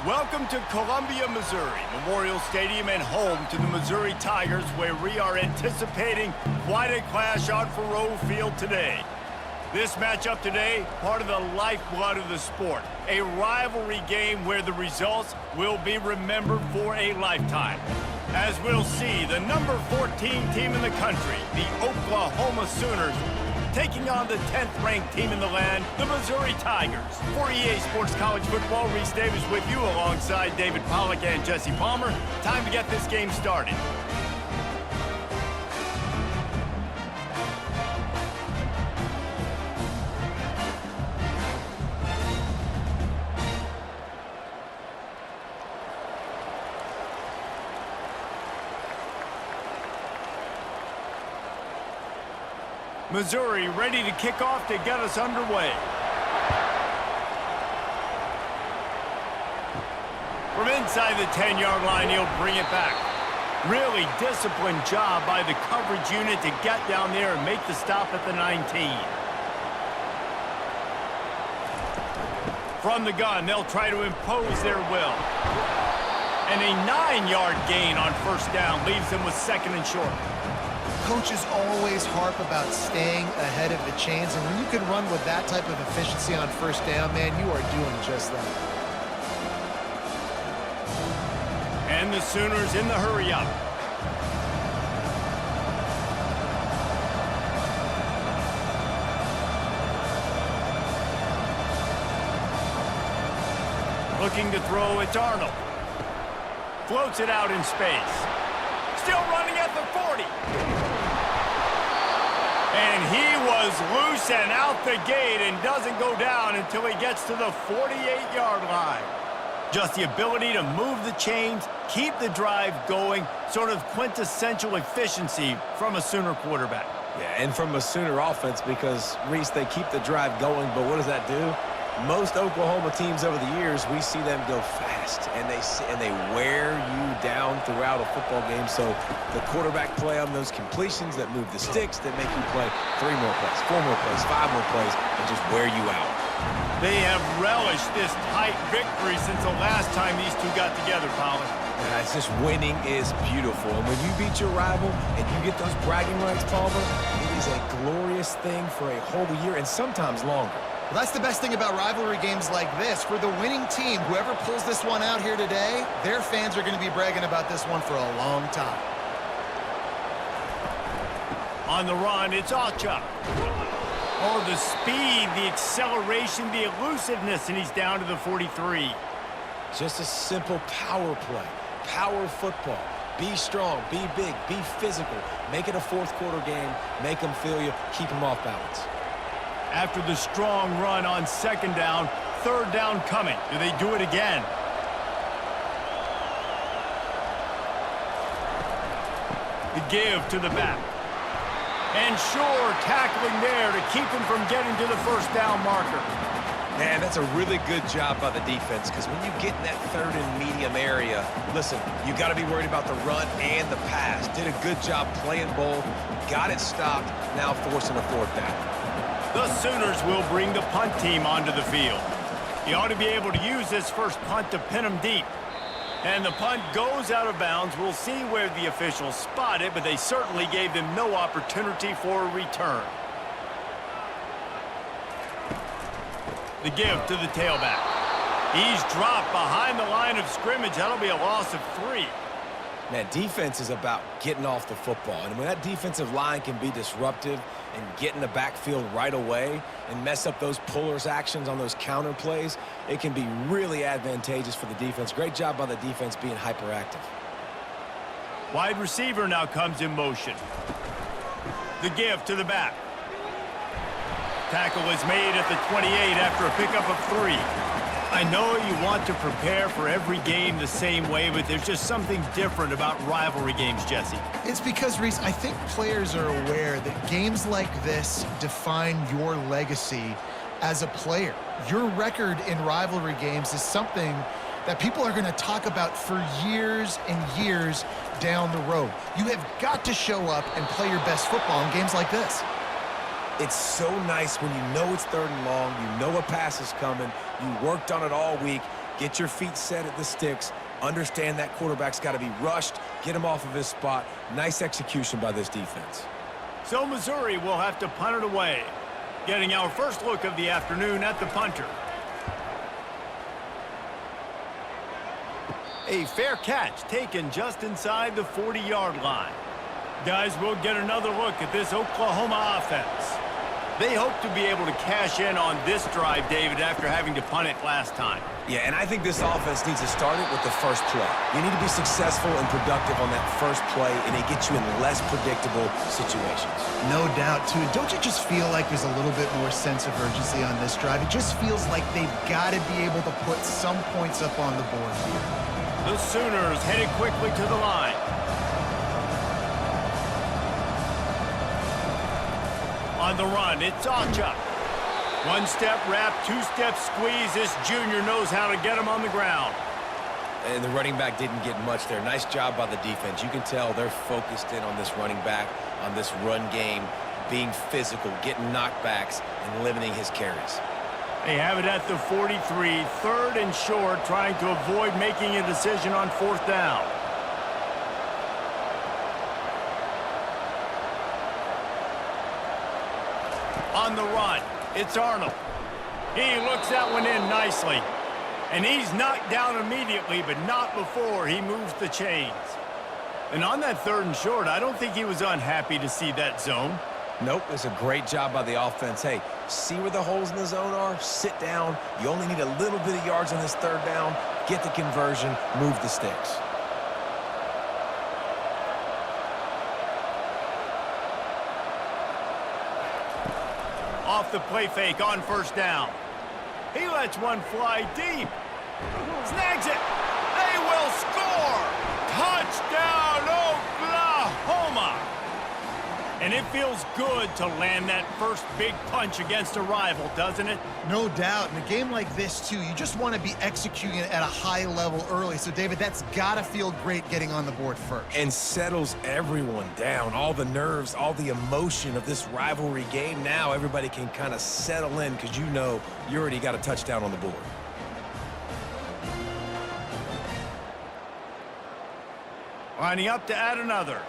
Welcome to Columbia, Missouri, Memorial Stadium and home to the Missouri Tigers, where we are anticipating quite a clash on Faroe Field today. This matchup today, part of the lifeblood of the sport, a rivalry game where the results will be remembered for a lifetime. As we'll see, the number 14 team in the country, the Oklahoma Sooners, taking on the 10th-ranked team in the land, the Missouri Tigers. For EA Sports College Football, Reese Davis with you alongside David Pollack and Jesse Palmer. Time to get this game started. Missouri ready to kick off to get us underway. From inside the 10-yard line, he'll bring it back. Really disciplined job by the coverage unit to get down there and make the stop at the 19. From the gun, they'll try to impose their will. And a 9-yard gain on first down leaves them with second and short. Coaches always harp about staying ahead of the chains, and when you can run with that type of efficiency on first down, man, you are doing just that. And the Sooners in the hurry-up. Looking to throw, it's Arnold. Floats it out in space. Still running at the 40. And he was loose and out the gate and doesn't go down until he gets to the 48-yard line. Just the ability to move the chains, keep the drive going, sort of quintessential efficiency from a Sooner quarterback. Yeah, and from a Sooner offense because, Reese, they keep the drive going, but what does that do? Most Oklahoma teams over the years, we see them go fast, and they wear you down throughout a football game. So the quarterback play on those completions that move the sticks, that make you play 3 more plays, 4 more plays, 5 more plays, and just wear you out. They have relished this tight victory since the last time these two got together, Pollard. Yeah, it's just winning is beautiful. And when you beat your rival and you get those bragging rights, Palmer, it is a glorious thing for a whole year and sometimes longer. Well, that's the best thing about rivalry games like this. For the winning team, whoever pulls this one out here today, their fans are going to be bragging about this one for a long time. On the run, it's Alchuk. Oh, the speed, the acceleration, the elusiveness, and he's down to the 43. Just a simple power play, power football. Be strong, be big, be physical. Make it a fourth-quarter game. Make them feel you. Keep them off balance. After the strong run on second down, third down coming. Do they do it again? The give to the back. And sure, tackling there to keep him from getting to the first down marker. Man, that's a really good job by the defense because when you get in that third and medium area, listen, you got to be worried about the run and the pass. Did a good job playing both, got it stopped, now forcing a fourth down. The Sooners will bring the punt team onto the field. He ought to be able to use this first punt to pin him deep. And the punt goes out of bounds. We'll see where the officials spot it, but they certainly gave them no opportunity for a return. The give to the tailback. He's dropped behind the line of scrimmage. That'll be a loss of 3. Man, defense is about getting off the football. And when that defensive line can be disruptive and get in the backfield right away and mess up those pullers actions on those counter plays, it can be really advantageous for the defense. Great job by the defense being hyperactive. Wide receiver now comes in motion. The give to the back. Tackle is made at the 28 after a pickup of 3. I know you want to prepare for every game the same way, but there's just something different about rivalry games, Jesse. It's because, Reese, I think players are aware that games like this define your legacy as a player. Your record in rivalry games is something that people are going to talk about for years and years down the road. You have got to show up and play your best football in games like this. It's so nice when you know it's third and long, you know a pass is coming, you worked on it all week, Get your feet set at the sticks. Understand that quarterback's got to be rushed. Get him off of his spot. Nice execution by this defense. So Missouri will have to punt it away. Getting our first look of the afternoon at the punter. A fair catch taken just inside the 40-yard line. Guys, we'll get another look at this Oklahoma offense. They hope to be able to cash in on this drive, David, after having to punt it last time. Yeah, and I think this offense needs to start it with the first play. You need to be successful and productive on that first play, and it gets you in less predictable situations. No doubt, too. Don't you just feel like there's a little bit more sense of urgency on this drive? It just feels like they've got to be able to put some points up on the board here. The Sooners headed quickly to the line. On the run, it's Achuk. One-step wrap, two-step squeeze. This junior knows how to get him on the ground. And the running back didn't get much there. Nice job by the defense. You can tell they're focused in on this running back, on this run game, being physical, getting knockbacks, and limiting his carries. They have it at the 43, third and short, trying to avoid making a decision on fourth down. On the run, it's Arnold. He looks that one in nicely. And he's knocked down immediately, but not before he moves the chains. And on that third and short, I don't think he was unhappy to see that zone. Nope, it's a great job by the offense. Hey, see where the holes in the zone are? Sit down. You only need a little bit of yards on this third down. Get the conversion, move the sticks. Off the play fake on first down. He lets one fly deep. Snags it. They will score. Touchdown, Oklahoma. And it feels good to land that first big punch against a rival, doesn't it? No doubt. In a game like this, too, you just want to be executing it at a high level early. So, David, that's got to feel great getting on the board first. And settles everyone down. All the nerves, all the emotion of this rivalry game. Now everybody can kind of settle in because you know you already got a touchdown on the board. Lining up to add another.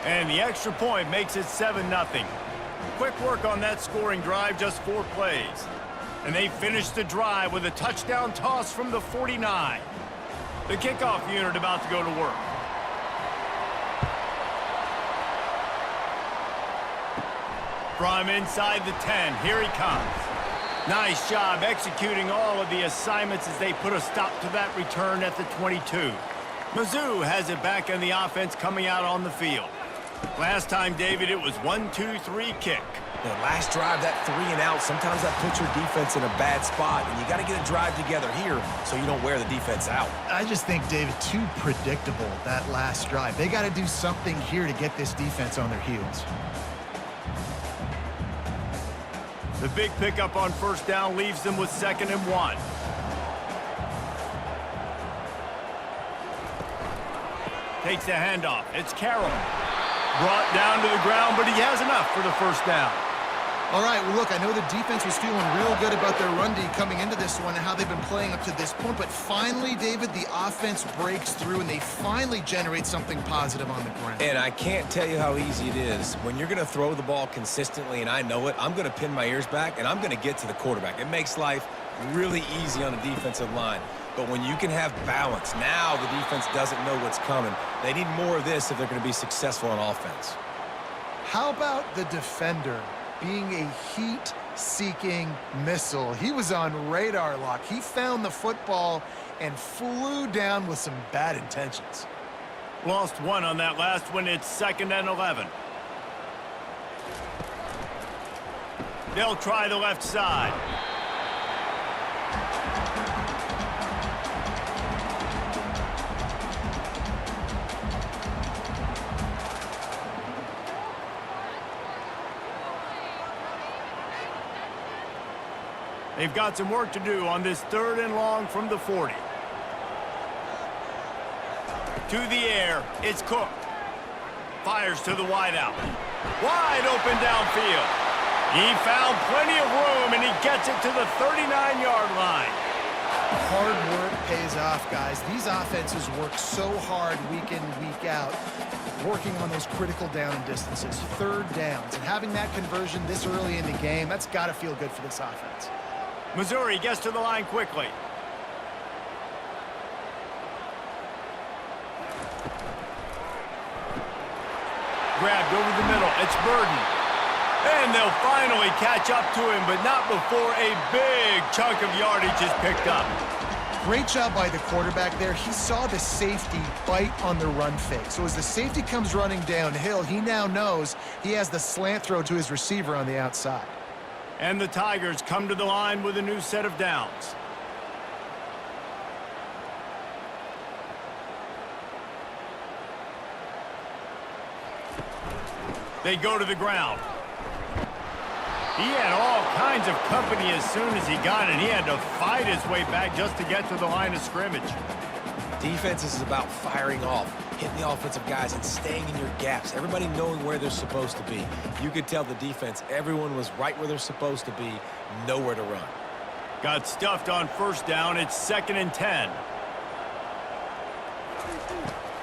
And the extra point makes it 7-0. Quick work on that scoring drive, just 4 plays. And they finish the drive with a touchdown toss from the 49. The kickoff unit about to go to work. From inside the 10, here he comes. Nice job executing all of the assignments as they put a stop to that return at the 22. Mizzou has it back in the offense coming out on the field. Last time, David, it was 1-2-3 kick. The last drive, that 3 and out, sometimes that puts your defense in a bad spot, and you got to get a drive together here so you don't wear the defense out. I just think, David, too predictable, that last drive. They got to do something here to get this defense on their heels. The big pickup on first down leaves them with 2nd and 1. Takes the handoff. It's Carroll. Brought down to the ground, but he has enough for the first down. All right, well, look, I know the defense was feeling real good about their run D coming into this one and how they've been playing up to this point, but finally, David, the offense breaks through and they finally generate something positive on the ground. And I can't tell you how easy it is. When you're going to throw the ball consistently, and I know it, I'm going to pin my ears back, and I'm going to get to the quarterback. It makes life really easy on a defensive line. But when you can have balance, now the defense doesn't know what's coming. They need more of this if they're going to be successful on offense. How about the defender being a heat-seeking missile? He was on radar lock. He found the football and flew down with some bad intentions. Lost one on that last one. It's 2nd and 11. They'll try the left side. They've got some work to do on this 3rd and long from the 40. To the air, it's Cook. Fires to the wideout. Wide open downfield. He found plenty of room, and he gets it to the 39-yard line. Hard work pays off, guys. These offenses work so hard week in and week out, working on those critical down and distances, third downs. And having that conversion this early in the game, that's got to feel good for this offense. Missouri gets to the line quickly. Grabbed over the middle. It's Burden. And they'll finally catch up to him, but not before a big chunk of yardage is picked up. Great job by the quarterback there. He saw the safety bite on the run fake. So as the safety comes running downhill, he now knows he has the slant throw to his receiver on the outside. And the Tigers come to the line with a new set of downs. They go to the ground. He had all kinds of company as soon as he got it. He had to fight his way back just to get to the line of scrimmage. Defense is about firing off, hitting the offensive guys, and staying in your gaps. Everybody knowing where they're supposed to be. You could tell the defense, everyone was right where they're supposed to be, nowhere to run. Got stuffed on first down. It's 2nd and 10.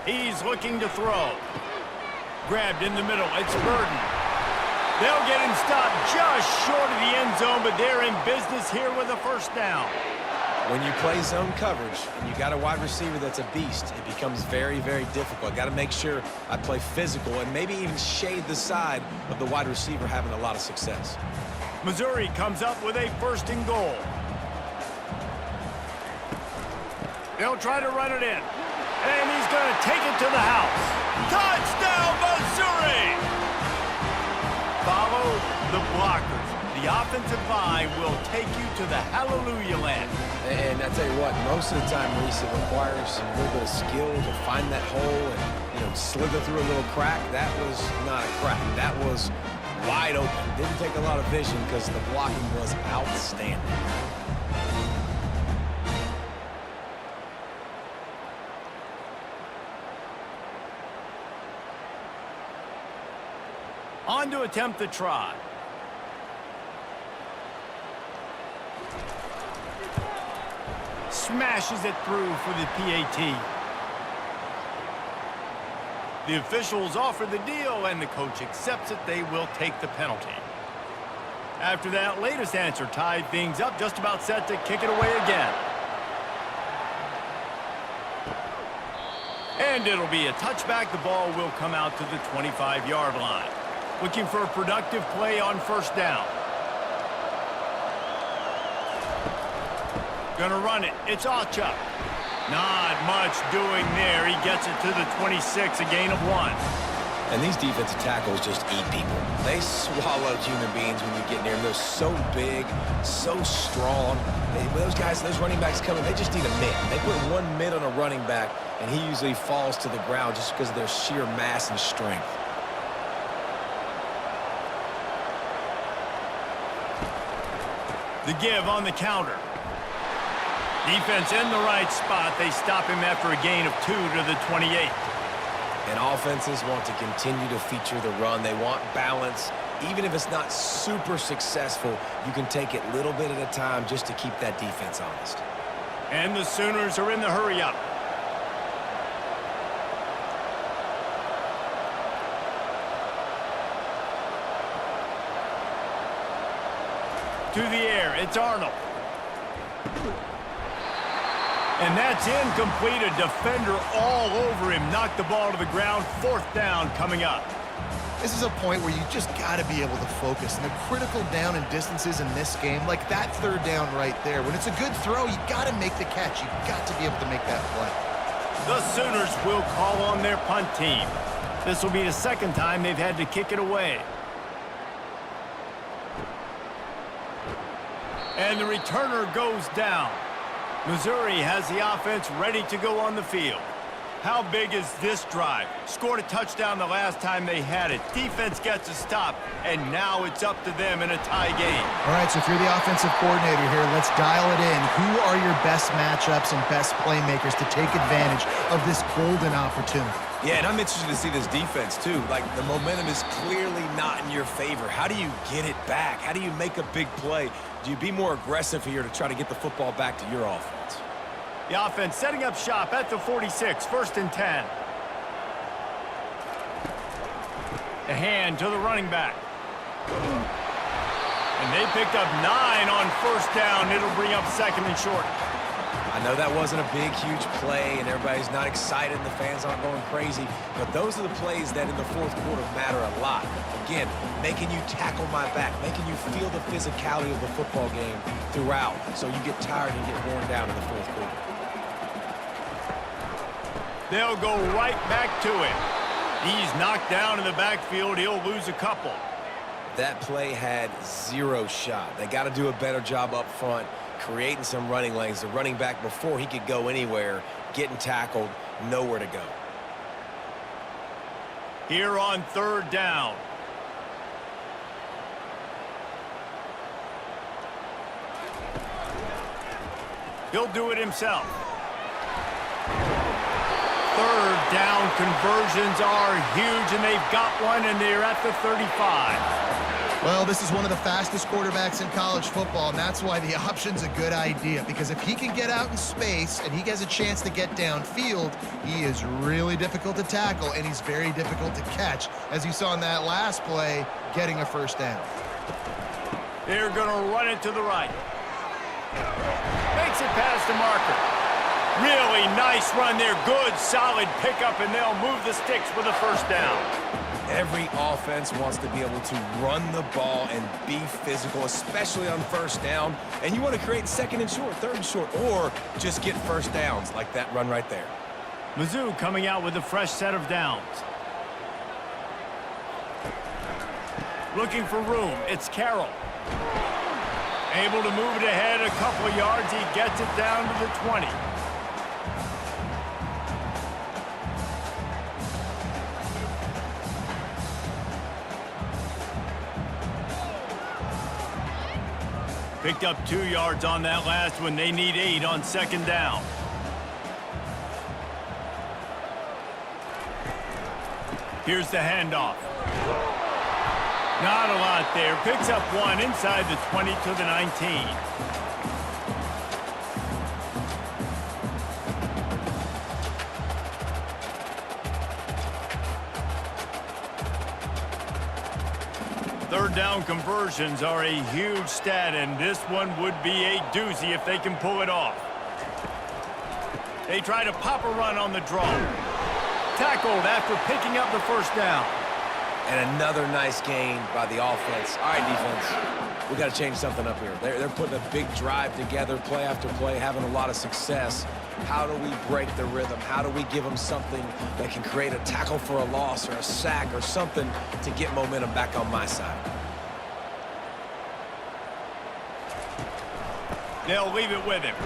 He's looking to throw. Grabbed in the middle. It's Burden. They'll get him stopped just short of the end zone, but they're in business here with a first down. When you play zone coverage and you got a wide receiver that's a beast, it becomes very, very difficult. Got to make sure I play physical and maybe even shade the side of the wide receiver having a lot of success. Missouri comes up with a 1st and goal. They'll try to run it in. And he's going to take it to the house. Touchdown, Missouri! Follow the blockers. The offensive line will take you to the hallelujah land. And I tell you what, most of the time, Reese, it requires a little bit of skill to find that hole and, slither through a little crack. That was not a crack. That was wide open. Didn't take a lot of vision because the blocking was outstanding. On to attempt the try. Smashes it through for the PAT. The officials offer the deal, and the coach accepts it. They will take the penalty. After that latest answer tied things up, just about set to kick it away again. And it'll be a touchback. The ball will come out to the 25-yard line. Looking for a productive play on first down. Gonna run it. It's Achuk. Not much doing there. He gets it to the 26, a gain of 1. And these defensive tackles just eat people. They swallow human beings when you get near them. They're so big, so strong. Those guys, those running backs coming, they just need a mid. They put one mid on a running back, and he usually falls to the ground just because of their sheer mass and strength. The give on the counter. Defense in the right spot. They stop him after a gain of 2 to the 28. And offenses want to continue to feature the run. They want balance. Even if it's not super successful, you can take it little bit at a time just to keep that defense honest. And the Sooners are in the hurry-up. To the air, it's Arnold. And that's incomplete. A defender all over him. Knocked the ball to the ground. 4th down coming up. This is a point where you just got to be able to focus. And the critical down and distances in this game, like that 3rd down right there, when it's a good throw, you got to make the catch. You got to be able to make that play. The Sooners will call on their punt team. This will be the 2nd time they've had to kick it away. And the returner goes down. Missouri has the offense ready to go on the field. How big is this drive? Scored a touchdown the last time they had it. Defense gets a stop, and now it's up to them in a tie game. All right, so if you're the offensive coordinator here, let's dial it in. Who are your best matchups and best playmakers to take advantage of this golden opportunity? Yeah, and I'm interested to see this defense, too. Like, the momentum is clearly not in your favor. How do you get it back? How do you make a big play? Do you be more aggressive here to try to get the football back to your offense? The offense setting up shop at the 46, 1st and 10. The hand to the running back. And they picked up 9 on 1st down. It'll bring up 2nd and short. I know that wasn't a big, huge play, and everybody's not excited, and the fans aren't going crazy, but those are the plays that in the 4th quarter matter a lot. Again, making you tackle my back, making you feel the physicality of the football game throughout, so you get tired and get worn down in the 4th quarter. They'll go right back to him. He's knocked down in the backfield. He'll lose a couple. That play had 0 shot. They got to do a better job up front, creating some running lanes. The running back, before he could go anywhere, getting tackled, nowhere to go. Here on 3rd down. He'll do it himself. 3rd down conversions are huge, and they've got one, and they're at the 35. Well, this is one of the fastest quarterbacks in college football, and that's why the option's a good idea, because if he can get out in space and he gets a chance to get downfield, he is really difficult to tackle, and he's very difficult to catch, as you saw in that last play, getting a 1st down. They're going to run it to the right. Makes it past the marker. Really nice run there. Good, solid pickup, and they'll move the sticks with a 1st down. Every offense wants to be able to run the ball and be physical, especially on 1st down. And you want to create 2nd and short, 3rd and short, or just get 1st downs like that run right there. Mizzou coming out with a fresh set of downs. Looking for room. It's Carroll. Able to move it ahead a couple of yards. He gets it down to the 20. Picked up 2 yards on that last one. They need 8 on 2nd down. Here's the handoff. Not a lot there. Picks up 1 inside the 20 to the 19. Third down conversions are a huge stat, and this one would be a doozy if they can pull it off. They try to pop a run on the draw. Tackled after picking up the 1st down. And another nice gain by the offense. All right, defense, we got to change something up here. They're putting a big drive together, play after play, having a lot of success. How do we break the rhythm? How do we give them something that can create a tackle for a loss or a sack or something to get momentum back on my side? They'll leave it with him.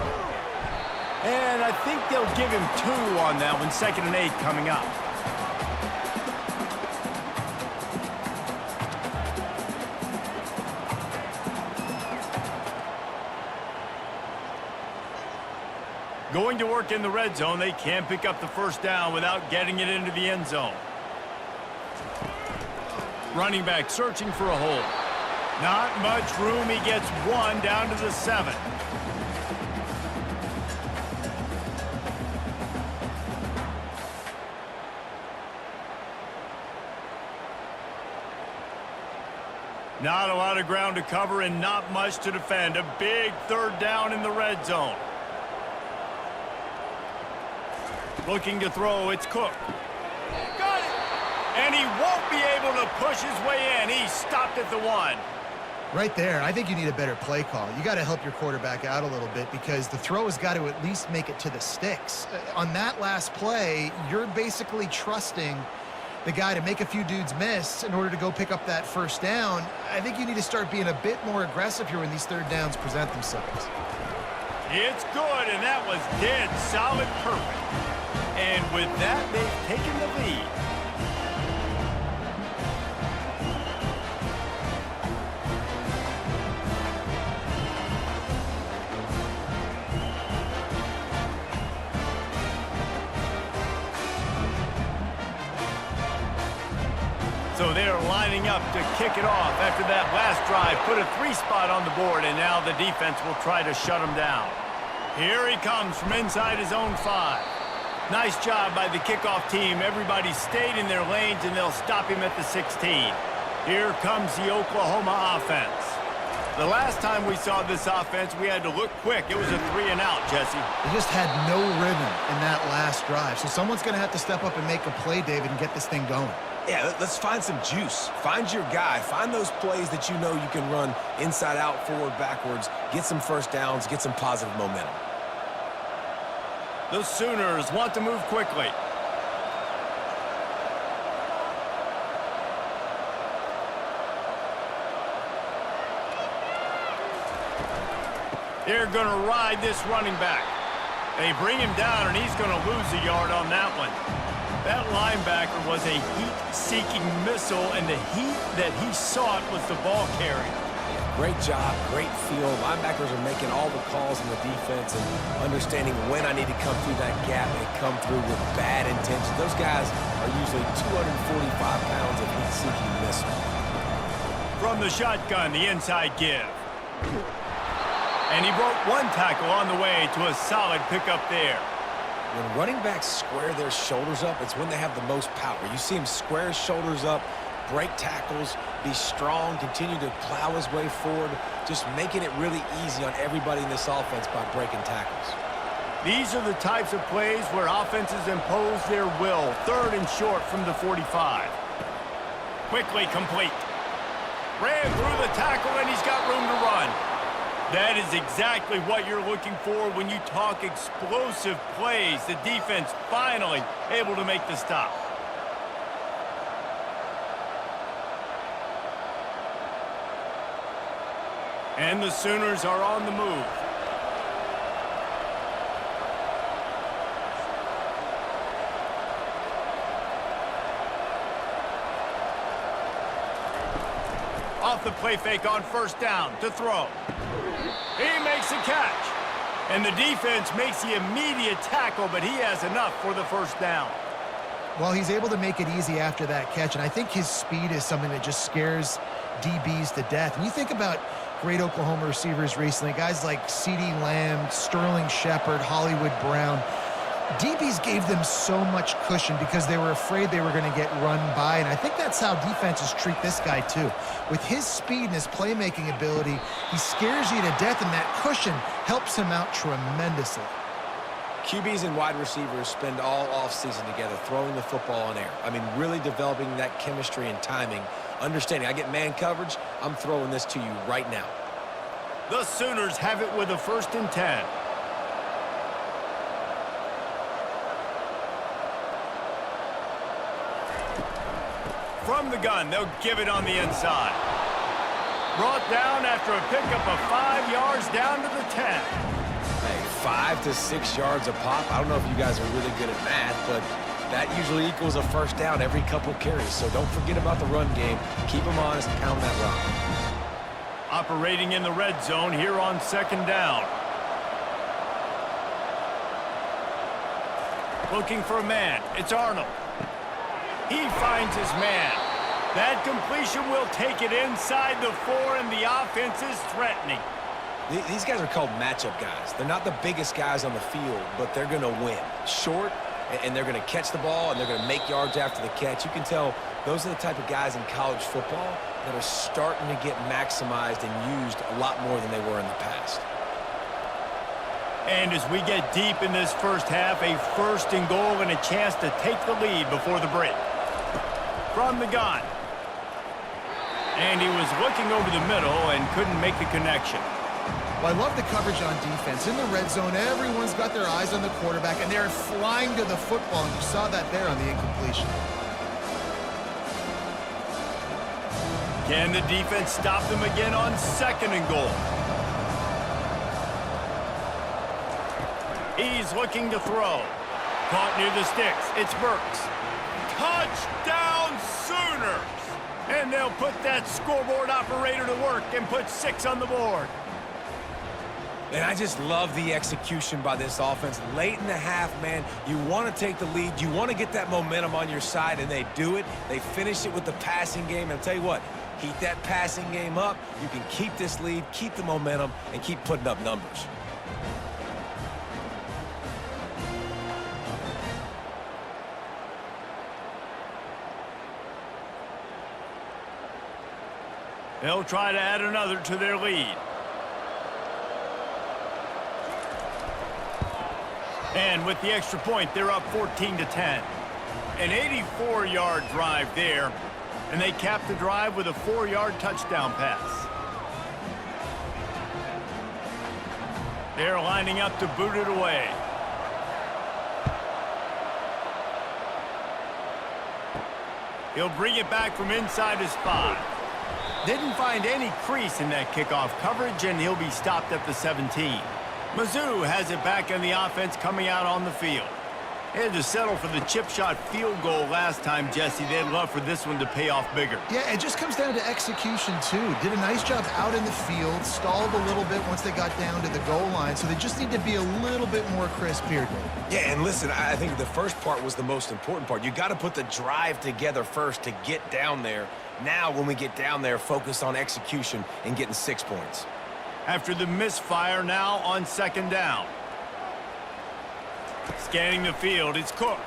And I think they'll give him 2 on that one. 2nd and 8 coming up. Going to work in the red zone. They can't pick up the 1st down without getting it into the end zone. Running back searching for a hole. Not much room. He gets 1 down to the 7. Not a lot of ground to cover and not much to defend. A big 3rd down in the red zone. Looking to throw, it's Cook. Got it! And he won't be able to push his way in. He stopped at the 1. Right there, I think you need a better play call. You got to help your quarterback out a little bit because the throw has got to at least make it to the sticks. On that last play, you're basically trusting the guy to make a few dudes miss in order to go pick up that 1st down. I think you need to start being a bit more aggressive here when these 3rd downs present themselves. It's good, and that was dead solid perfect. And with that, they've taken the lead. So they're lining up to kick it off after that last drive. Put a 3 spot on the board, and now the defense will try to shut him down. Here he comes from inside his own 5. Nice job by the kickoff team. Everybody stayed in their lanes, and they'll stop him at the 16. Here comes the Oklahoma offense. The last time we saw this offense, we had to look quick. It was a 3 and out, Jesse. They just had no rhythm in that last drive. So someone's going to have to step up and make a play, David, and get this thing going. Yeah, let's find some juice. Find your guy. Find those plays that you know you can run inside out, forward, backwards, get some first downs, get some positive momentum. The Sooners want to move quickly. They're going to ride this running back. They bring him down, and he's going to lose a yard on that one. That linebacker was a heat-seeking missile, and the heat that he sought was the ball carrier. Yeah, great job, great feel. Linebackers are making all the calls in the defense and understanding when I need to come through that gap and come through with bad intention. Those guys are usually 245 pounds of heat-seeking missile. From the shotgun, the inside give. And he broke 1 tackle on the way to a solid pickup there. When running backs square their shoulders up, it's when they have the most power. You see him square his shoulders up, break tackles, be strong, continue to plow his way forward, just making it really easy on everybody in this offense by breaking tackles. These are the types of plays where offenses impose their will. 3rd and short from the 45. Quickly complete. Ran through the tackle, and he's got room to run. That is exactly what you're looking for when you talk explosive plays. The defense finally able to make the stop. And the Sooners are on the move. Off the play fake on 1st down to throw. He makes a catch. And the defense makes the immediate tackle, but he has enough for the 1st down. Well, he's able to make it easy after that catch, and I think his speed is something that just scares DBs to death. And you think about great Oklahoma receivers recently, guys like CeeDee Lamb, Sterling Shepard, Hollywood Brown. DBs gave them so much cushion because they were afraid they were going to get run by, and I think that's how defenses treat this guy too. With his speed and his playmaking ability, he scares you to death, and that cushion helps him out tremendously. QBs and wide receivers spend all offseason together throwing the football in air. I mean, really developing that chemistry and timing, understanding I get man coverage, I'm throwing this to you right now. The Sooners have it with a 1st and 10. From the gun, they'll give it on the inside. Brought down after a pickup of 5 yards down to the 10. Hey, 5 to 6 yards a pop. I don't know if you guys are really good at math, but that usually equals a 1st down every couple carries. So don't forget about the run game. Keep them honest and pound that rock. Operating in the red zone here on 2nd down. Looking for a man. It's Arnold. He finds his man. That completion will take it inside the 4, and the offense is threatening. These guys are called matchup guys. They're not the biggest guys on the field, but they're going to win. Short, and they're going to catch the ball, and they're going to make yards after the catch. You can tell those are the type of guys in college football that are starting to get maximized and used a lot more than they were in the past. And as we get deep in this 1st half, a 1st and goal and a chance to take the lead before the break. From the gun. And he was looking over the middle and couldn't make the connection. Well, I love the coverage on defense. In the red zone, everyone's got their eyes on the quarterback, and they're flying to the football, and you saw that there on the incompletion. Can the defense stop them again on 2nd and goal? He's looking to throw. Caught near the sticks. It's Burks. Touchdown Sooners! And they'll put that scoreboard operator to work and put 6 on the board. And I just love the execution by this offense. Late in the half, man, you want to take the lead. You want to get that momentum on your side, and they do it. They finish it with the passing game. And I'll tell you what, keep that passing game up. You can keep this lead, keep the momentum, and keep putting up numbers. They'll try to add another to their lead. And with the extra point, they're up 14-10. An 84-yard drive there, and they cap the drive with a 4-yard touchdown pass. They're lining up to boot it away. He'll bring it back from inside his 5. Didn't find any crease in that kickoff coverage, and he'll be stopped at the 17. Mizzou has it back in the offense coming out on the field. They had to settle for the chip shot field goal last time, Jesse. They'd love for this one to pay off bigger. Yeah, it just comes down to execution, too. Did a nice job out in the field, stalled a little bit once they got down to the goal line, so they just need to be a little bit more crisp here, Dave. Yeah, and listen, I think the first part was the most important part. You got to put the drive together first to get down there. Now, when we get down there, focus on execution and getting 6 points. After the misfire, now on 2nd down. Scanning the field, it's Cook.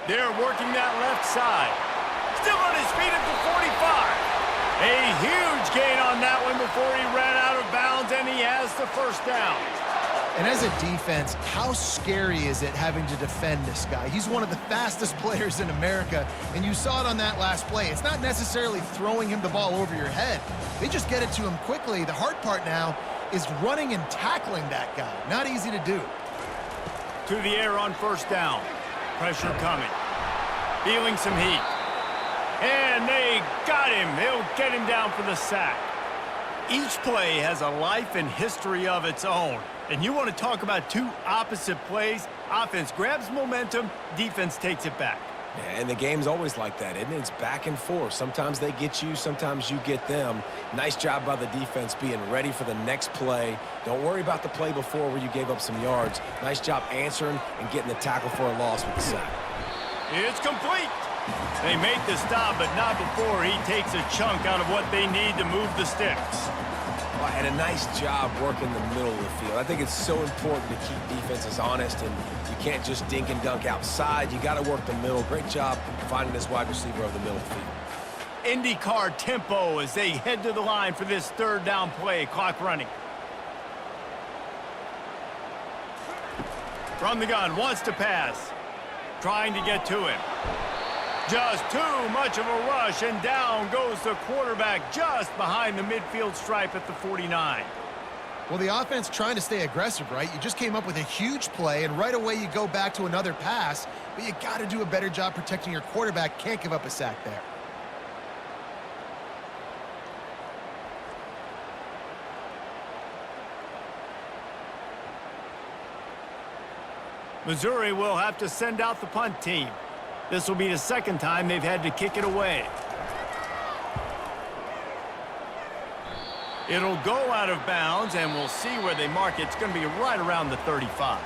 They're working that left side. Still on his feet at the 45. A huge gain on that one before he ran out of bounds, and he has the 1st down. And as a defense, how scary is it having to defend this guy? He's one of the fastest players in America, and you saw it on that last play. It's not necessarily throwing him the ball over your head. They just get it to him quickly. The hard part now is running and tackling that guy. Not easy to do. To the air on 1st down. Pressure coming. Feeling some heat. And they got him. They'll get him down for the sack. Each play has a life and history of its own. And you want to talk about two opposite plays. Offense grabs momentum, defense takes it back. Yeah, and the game's always like that, isn't it? It's back and forth. Sometimes they get you, sometimes you get them. Nice job by the defense being ready for the next play. Don't worry about the play before where you gave up some yards. Nice job answering and getting the tackle for a loss with the sack. It's complete. They make the stop, but not before he takes a chunk out of what they need to move the sticks. Well, and a nice job working the middle of the field. I think it's so important to keep defenses honest, and you can't just dink and dunk outside. You got to work the middle. Great job finding this wide receiver over the middle of the field. IndyCar tempo as they head to the line for this 3rd down play. Clock running. From the gun, wants to pass. Trying to get to him. Just too much of a rush, and down goes the quarterback just behind the midfield stripe at the 49. Well, the offense trying to stay aggressive, right? You just came up with a huge play, and right away you go back to another pass, but you got to do a better job protecting your quarterback. Can't give up a sack there. Missouri will have to send out the punt team. This will be the 2nd time they've had to kick it away. It'll go out of bounds, and we'll see where they mark it. It's going to be right around the 35.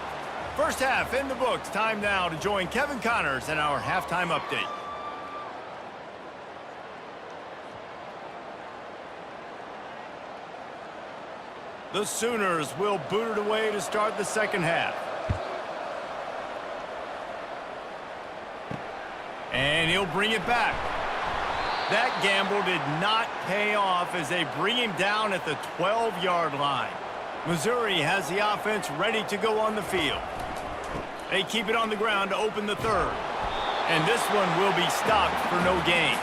First half in the books. Time now to join Kevin Connors in our halftime update. The Sooners will boot it away to start the 2nd half. And he'll bring it back. That gamble did not pay off as they bring him down at the 12-yard line. Missouri has the offense ready to go on the field. They keep it on the ground to open the 3rd. And this one will be stopped for no gain.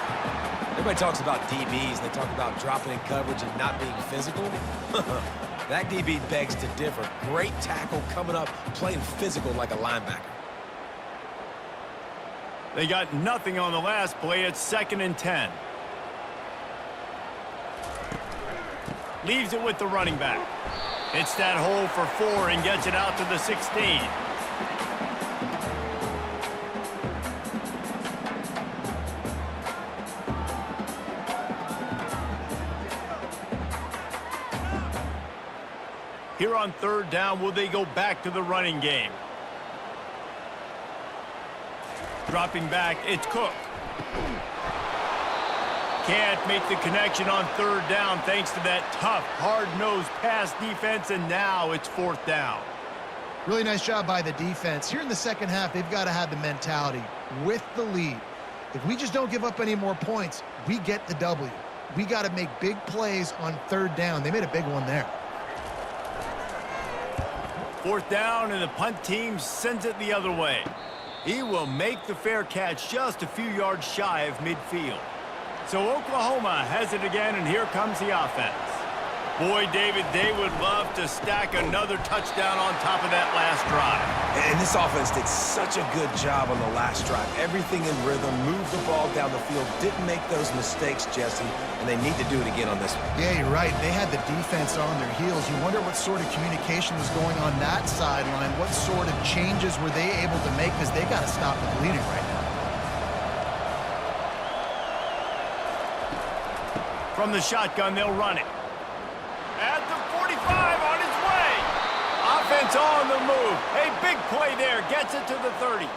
Everybody talks about DBs. They talk about dropping in coverage and not being physical. That DB begs to differ. Great tackle coming up, playing physical like a linebacker. They got nothing on the last play. It's 2nd and 10. Leaves it with the running back. Hits that hole for 4 and gets it out to the 16. Here on third down, will they go back to the running game? Dropping back, it's Cook. Can't make the connection on third down thanks to that tough, hard-nosed pass defense, and now it's fourth down. Really nice job by the defense. Here in the second half, they've got to have the mentality with the lead. If we just don't give up any more points, we get the W. We got to make big plays on third down. They made a big one there. Fourth down, and the punt team sends it the other way. He will make the fair catch just a few yards shy of midfield. So Oklahoma has it again, and here comes the offense. Boy, David, they would love to stack another touchdown on top of that last drive. And this offense did such a good job on the last drive. Everything in rhythm, moved the ball down the field, didn't make those mistakes, Jesse, and they need to do it again on this one. Yeah, you're right. They had the defense on their heels. You wonder what sort of communication was going on that sideline. What sort of changes were they able to make, because they got to stop the bleeding right now. From the shotgun, they'll run it. At the 45, on his way. Offense on the move. A big play there. Gets it to the 30.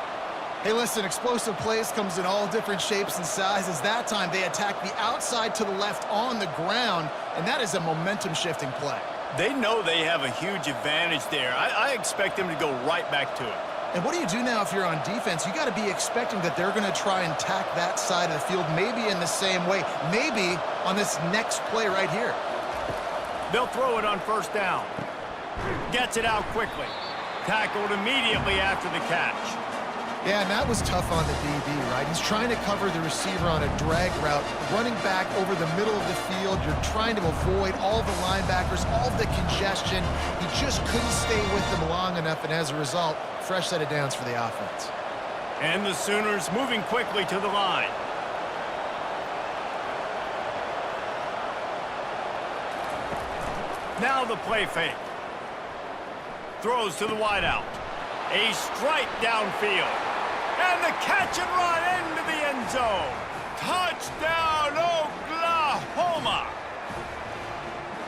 Hey, listen, explosive plays comes in all different shapes and sizes. That time, they attacked the outside to the left on the ground, and that is a momentum-shifting play. They know they have a huge advantage there. I expect them to go right back to it. And what do you do now if you're on defense? You got to be expecting that they're going to try and tack that side of the field, maybe in the same way, maybe on this next play right here. They'll throw it on first down. Gets it out quickly. Tackled immediately after the catch. Yeah, and that was tough on the DB, right? He's trying to cover the receiver on a drag route, running back over the middle of the field. You're trying to avoid all the linebackers, all the congestion. He just couldn't stay with them long enough, and as a result, fresh set of downs for the offense. And the Sooners moving quickly to the line. Now the play fake. Throws to the wideout. A strike downfield. And the catch and run into the end zone. Touchdown, Oklahoma!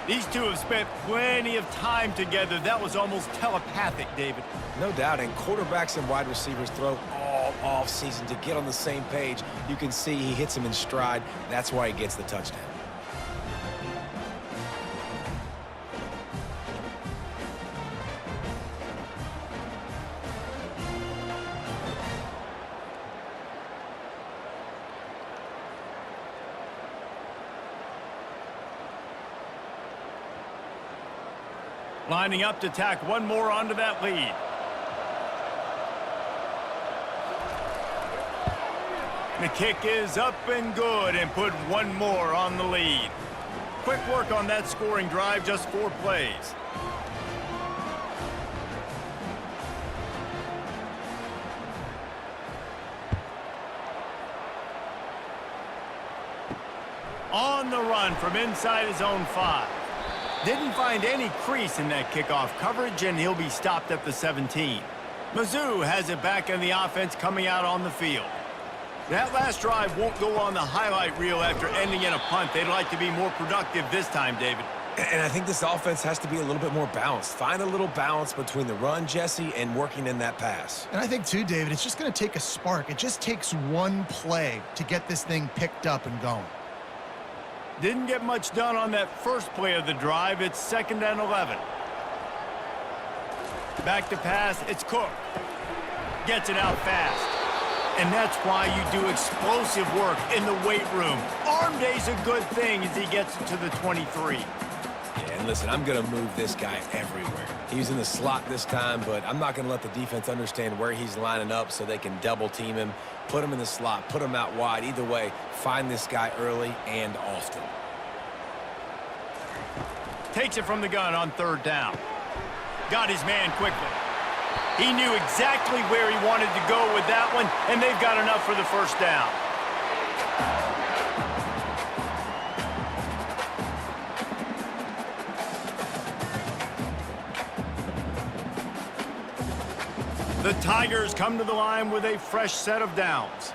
These two have spent plenty of time together. That was almost telepathic, David. No doubt, and quarterbacks and wide receivers throw all off-season to get on the same page. You can see he hits him in stride. That's why he gets the touchdown. Lining up to tack one more onto that lead. The kick is up and good, and put one more on the lead. Quick work on that scoring drive, just 4 plays. On the run from inside his own 5. Didn't find any crease in that kickoff coverage, and he'll be stopped at the 17. Mizzou has it back in the offense coming out on the field. That last drive won't go on the highlight reel after ending in a punt. They'd like to be more productive this time, David. And I think this offense has to be a little bit more balanced. Find a little balance between the run, Jesse, and working in that pass. And I think, too, David, it's just going to take a spark. It just takes one play to get this thing picked up and going. Didn't get much done on that first play of the drive. It's 2nd and 11. Back to pass, it's Cook. Gets it out fast. And that's why you do explosive work in the weight room. Arm day's a good thing as he gets it to the 23. Yeah, and listen, I'm going to move this guy everywhere. He's in the slot this time, but I'm not going to let the defense understand where he's lining up so they can double team him, put him in the slot, put him out wide. Either way, find this guy early and often. Takes it from the gun on 3rd down. Got his man quickly. He knew exactly where he wanted to go with that one, and they've got enough for the first down. The Tigers come to the line with a fresh set of downs.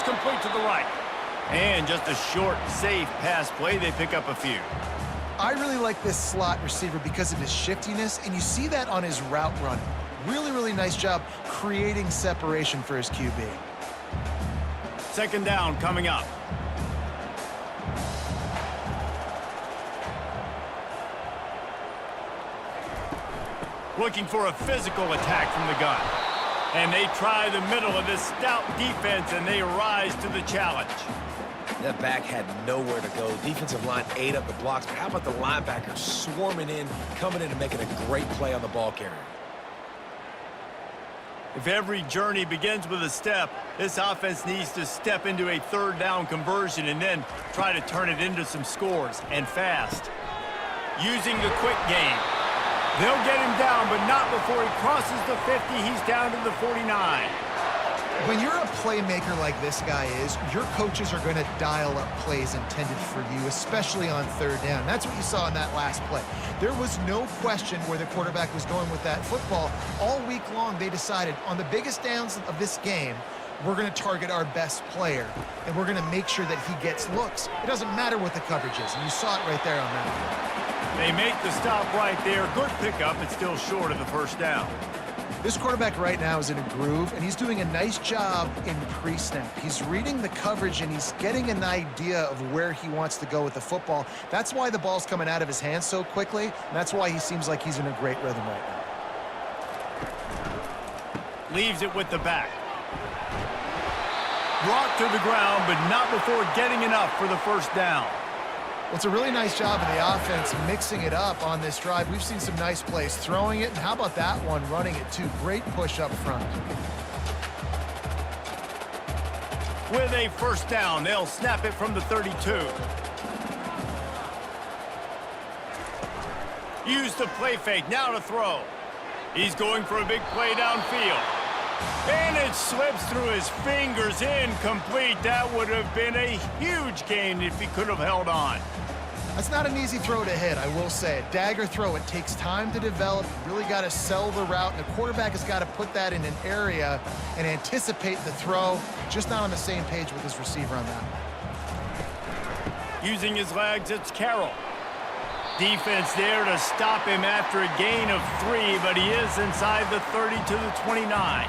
complete to the right. And just a short, safe pass play, they pick up a few. I really like this slot receiver because of his shiftiness, and you see that on his route run. Really, really nice job creating separation for his QB. Second down coming up. Looking for a physical attack from the gun. And they try the middle of this stout defense, and they rise to the challenge. That back had nowhere to go. Defensive line ate up the blocks, but how about the linebackers swarming in, coming in and making a great play on the ball carrier? If every journey begins with a step, this offense needs to step into a third down conversion and then try to turn it into some scores, and fast. Using the quick game. They'll get him down, but not before he crosses the 50. He's down to the 49. When you're a playmaker like this guy is, your coaches are going to dial up plays intended for you, especially on third down. That's what you saw in that last play. There was no question where the quarterback was going with that football. All week long, they decided on the biggest downs of this game, we're going to target our best player, and we're going to make sure that he gets looks. It doesn't matter what the coverage is, and you saw it right there on that. They make the stop right there. Good pickup, but still short of the first down. This quarterback right now is in a groove, and he's doing a nice job in pre-snap. He's reading the coverage, and he's getting an idea of where he wants to go with the football. That's why the ball's coming out of his hands so quickly, and that's why he seems like he's in a great rhythm right now. Leaves it with the back. Brought to the ground, but not before getting enough for the first down. Well, it's a really nice job of the offense mixing it up on this drive. We've seen some nice plays throwing it, and how about that one running it too? Great push up front. With a first down, they'll snap it from the 32. Use the play fake, now to throw. He's going for a big play downfield. And it slips through his fingers, incomplete. That would have been a huge gain if he could have held on. That's not an easy throw to hit, I will say. A dagger throw, it takes time to develop. You really got to sell the route, and the quarterback has got to put that in an area and anticipate the throw. Just not on the same page with his receiver on that. Using his legs, it's Carroll. Defense there to stop him after a gain of 3, but he is inside the 30 to the 29.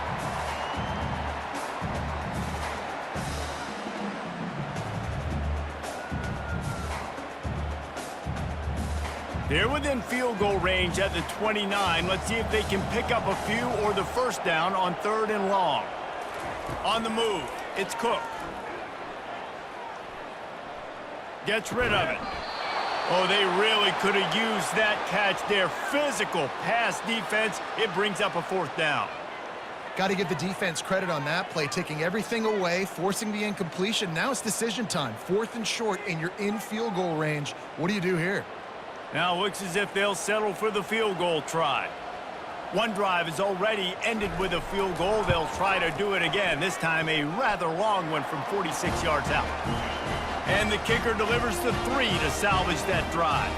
They're within field goal range at the 29. Let's see if they can pick up a few or the first down on third and long. On the move, it's Cook. Gets rid of it. Oh, they really could have used that catch there. Physical pass defense. It brings up a fourth down. Got to give the defense credit on that play, taking everything away, forcing the incompletion. Now it's decision time. 4th and short, and you're in field goal range. What do you do here? Now it looks as if they'll settle for the field goal try. One drive is already ended with a field goal. They'll try to do it again, this time a rather long one from 46 yards out. And the kicker delivers the 3 to salvage that drive.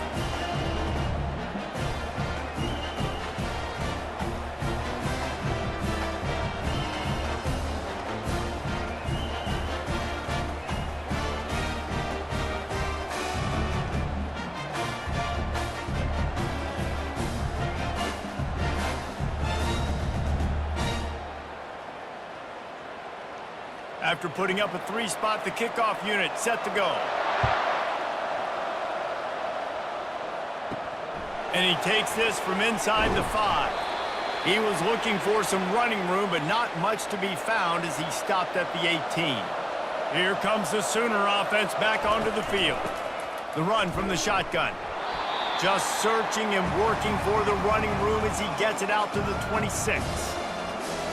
After putting up a 3-spot, the kickoff unit set to go. And he takes this from inside the 5. He was looking for some running room, but not much to be found as he stopped at the 18. Here comes the Sooner offense back onto the field. The run from the shotgun. Just searching and working for the running room as he gets it out to the 26.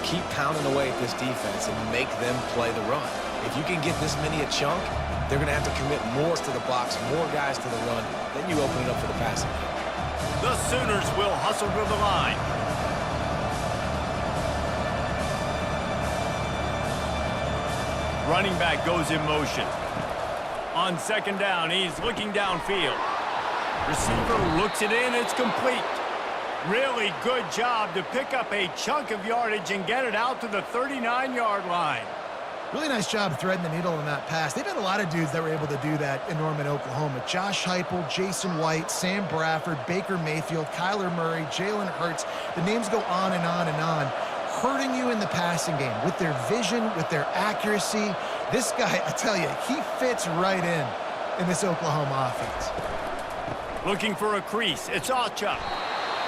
Keep pounding away at this defense and make them play the run. If you can get this many a chunk, they're going to have to commit more to the box, more guys to the run. Then you open it up for the passing game. The Sooners will hustle to the line. Running back goes in motion. On second down, he's looking downfield. Receiver looks it in, it's complete. Really good job to pick up a chunk of yardage and get it out to the 39-yard line. Really nice job threading the needle on that pass. They've had a lot of dudes that were able to do that in Norman, Oklahoma. Josh Heupel, Jason White, Sam Bradford, Baker Mayfield, Kyler Murray, Jalen Hurts. The names go on and on and on, hurting you in the passing game with their vision, with their accuracy. This guy, I tell you, he fits right in this Oklahoma offense. Looking for a crease. It's Ochuck.